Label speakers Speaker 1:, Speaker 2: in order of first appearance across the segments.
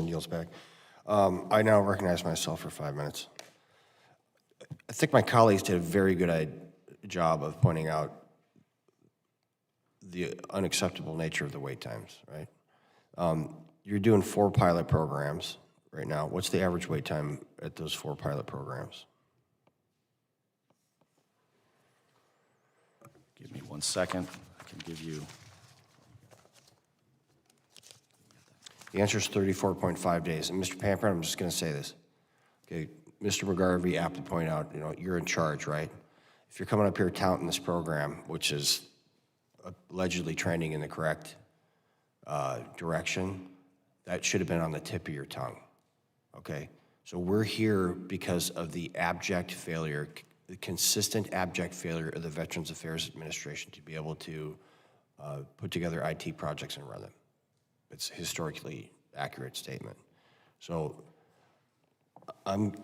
Speaker 1: Anderson yields back. I now recognize myself for 5 minutes. I think my colleagues did a very good job of pointing out the unacceptable nature of the wait times, right? You're doing 4 pilot programs right now. What's the average wait time at those 4 pilot programs?
Speaker 2: Give me 1 second. I can give you.
Speaker 1: The answer is 34.5 days. And Mr. Pamper, I'm just going to say this. Okay, Mr. McGarvey aptly pointed out, you're in charge, right? If you're coming up here touting this program, which is allegedly trending in the correct direction, that should have been on the tip of your tongue, okay? So we're here because of the abject failure, the consistent abject failure of the Veterans Affairs Administration to be able to put together IT projects and run them. It's a historically accurate statement. So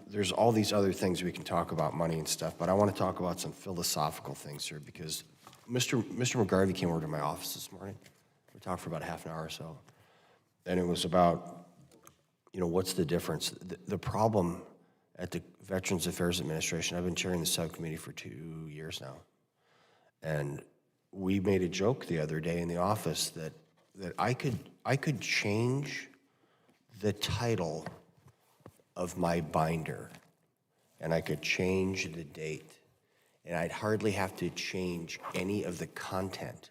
Speaker 1: there's all these other things we can talk about, money and stuff, but I want to talk about some philosophical things here because Mr. McGarvey came over to my office this morning. We talked for about half an hour or so. And it was about, what's the difference? The problem at the Veterans Affairs Administration, I've been chairing the subcommittee for 2 years now. And we made a joke the other day in the office that I could change the title of my binder and I could change the date and I'd hardly have to change any of the content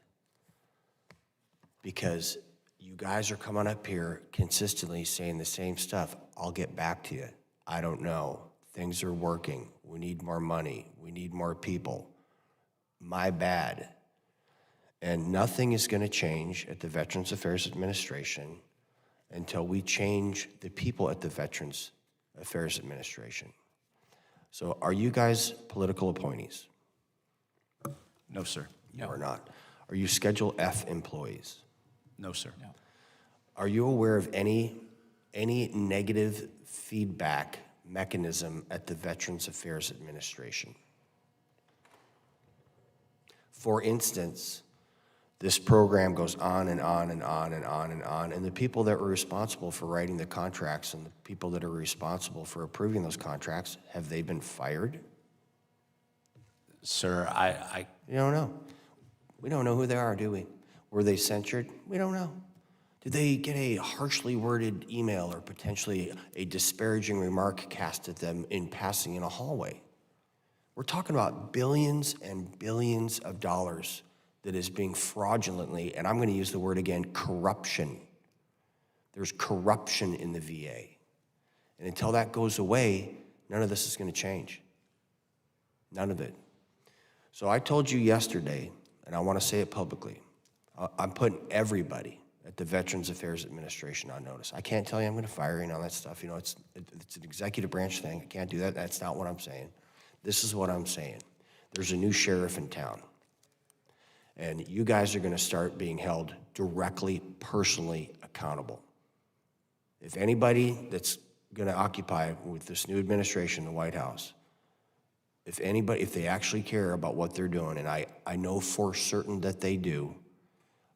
Speaker 1: because you guys are coming up here consistently saying the same stuff. I'll get back to you. I don't know. Things are working. We need more money. We need more people. My bad. And nothing is going to change at the Veterans Affairs Administration until we change the people at the Veterans Affairs Administration. So are you guys political appointees?
Speaker 2: No, sir.
Speaker 1: You are not. Are you Schedule F employees?
Speaker 2: No, sir. No.
Speaker 1: Are you aware of any negative feedback mechanism at the Veterans Affairs Administration? For instance, this program goes on and on and on and on and on, and the people that were responsible for writing the contracts and the people that are responsible for approving those contracts, have they been fired?
Speaker 2: Sir, I
Speaker 1: You don't know. We don't know who they are, do we? Were they censured? We don't know. Did they get a harshly worded email or potentially a disparaging remark cast at them in passing in a hallway? We're talking about billions and billions of dollars that is being fraudulently, and I'm going to use the word again, corruption. There's corruption in the VA. And until that goes away, none of this is going to change. None of it. So I told you yesterday, and I want to say it publicly, I'm putting everybody at the Veterans Affairs Administration on notice. I can't tell you I'm going to fire you and all that stuff. It's an executive branch thing. I can't do that. That's not what I'm saying. This is what I'm saying. There's a new sheriff in town. And you guys are going to start being held directly, personally accountable. If anybody that's going to occupy with this new administration, the White House, if they actually care about what they're doing, and I know for certain that they do,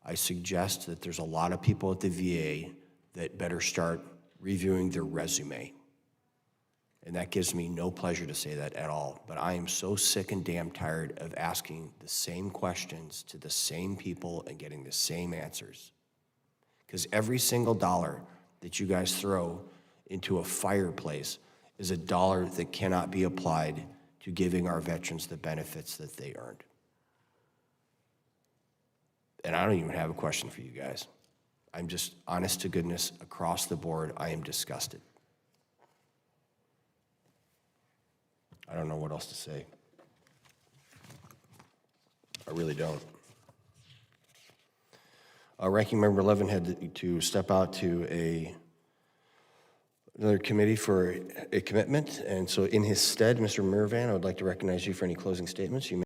Speaker 1: I suggest that there's a lot of people at the VA that better start reviewing their resume. And that gives me no pleasure to say that at all. But I am so sick and damn tired of asking the same questions to the same people and getting the same answers. Because every single dollar that you guys throw into a fireplace is a dollar that cannot be applied to giving our veterans the benefits that they earned. And I don't even have a question for you guys. I'm just, honest to goodness, across the board, I am disgusted. I don't know what else to say. I really don't. Ranking Member Levin had to step out to another committee for a commitment, and so in his stead, Mr. Mirvan, I would like to recognize you for any closing statements you may